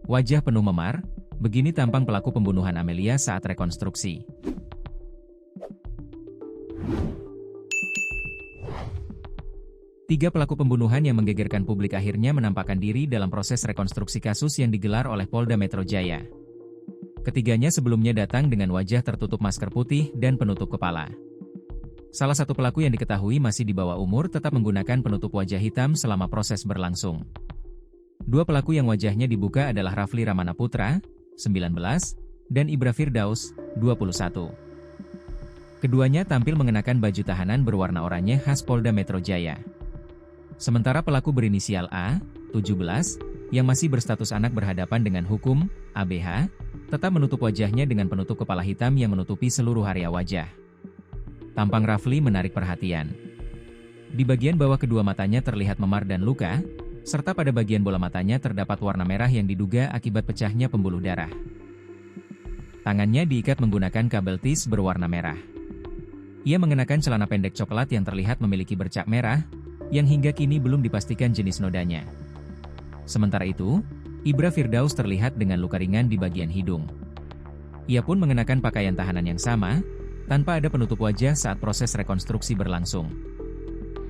Wajah penuh memar, begini tampang pelaku pembunuhan Amelia saat rekonstruksi. Tiga pelaku pembunuhan yang menggegerkan publik akhirnya menampakkan diri dalam proses rekonstruksi kasus yang digelar oleh Polda Metro Jaya. Ketiganya sebelumnya datang dengan wajah tertutup masker putih dan penutup kepala. Salah satu pelaku yang diketahui masih di bawah umur tetap menggunakan penutup wajah hitam selama proses berlangsung. Dua pelaku yang wajahnya dibuka adalah Rafli Ramana Putra, 19, dan Ibra Firdaus, 21. Keduanya tampil mengenakan baju tahanan berwarna oranye khas Polda Metro Jaya. Sementara pelaku berinisial A, 17, yang masih berstatus anak berhadapan dengan hukum, ABH, tetap menutup wajahnya dengan penutup kepala hitam yang menutupi seluruh area wajah. Tampang Rafli menarik perhatian. Di bagian bawah kedua matanya terlihat memar dan luka, serta pada bagian bola matanya terdapat warna merah yang diduga akibat pecahnya pembuluh darah. Tangannya diikat menggunakan kabel tis berwarna merah. Ia mengenakan celana pendek coklat yang terlihat memiliki bercak merah, yang hingga kini belum dipastikan jenis nodanya. Sementara itu, Ibra Firdaus terlihat dengan luka ringan di bagian hidung. Ia pun mengenakan pakaian tahanan yang sama, tanpa ada penutup wajah saat proses rekonstruksi berlangsung.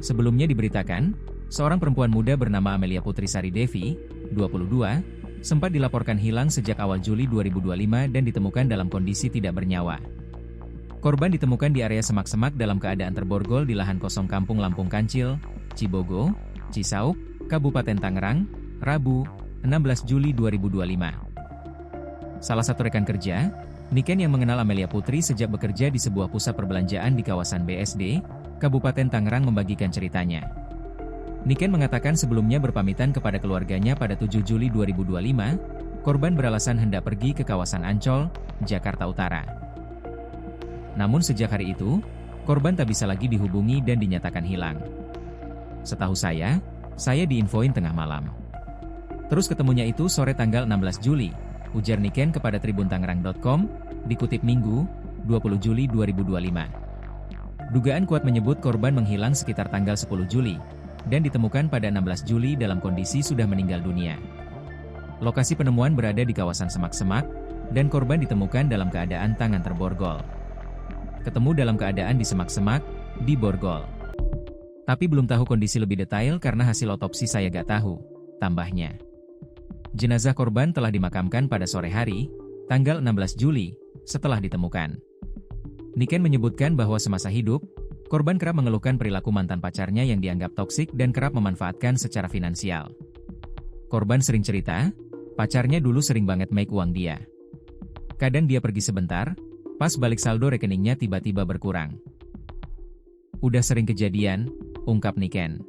Sebelumnya diberitakan, seorang perempuan muda bernama Amelia Putri Sari Devi, 22, sempat dilaporkan hilang sejak awal Juli 2025 dan ditemukan dalam kondisi tidak bernyawa. Korban ditemukan di area semak-semak dalam keadaan terborgol di lahan kosong Kampung Lampung Kancil, Cibogo, Cisauk, Kabupaten Tangerang, Rabu, 16 Juli 2025. Salah satu rekan kerja, Niken yang mengenal Amelia Putri sejak bekerja di sebuah pusat perbelanjaan di kawasan BSD, Kabupaten Tangerang membagikan ceritanya. Niken mengatakan sebelumnya berpamitan kepada keluarganya pada 7 Juli 2025, korban beralasan hendak pergi ke kawasan Ancol, Jakarta Utara. Namun sejak hari itu, korban tak bisa lagi dihubungi dan dinyatakan hilang. Setahu saya diinfoin tengah malam. Terus ketemunya itu sore tanggal 16 Juli, ujar Niken kepada tribuntangerang.com, dikutip Minggu, 20 Juli 2025. Dugaan kuat menyebut korban menghilang sekitar tanggal 10 Juli, dan ditemukan pada 16 Juli dalam kondisi sudah meninggal dunia. Lokasi penemuan berada di kawasan semak-semak, dan korban ditemukan dalam keadaan tangan terborgol. Ketemu dalam keadaan di semak-semak, di borgol. Tapi belum tahu kondisi lebih detail karena hasil otopsi saya gak tahu, tambahnya. Jenazah korban telah dimakamkan pada sore hari, tanggal 16 Juli, setelah ditemukan. Niken menyebutkan bahwa semasa hidup, korban kerap mengeluhkan perilaku mantan pacarnya yang dianggap toksik dan kerap memanfaatkan secara finansial. Korban sering cerita, pacarnya dulu sering banget make uang dia. Kadang dia pergi sebentar, pas balik saldo rekeningnya tiba-tiba berkurang. Udah sering kejadian, ungkap Niken.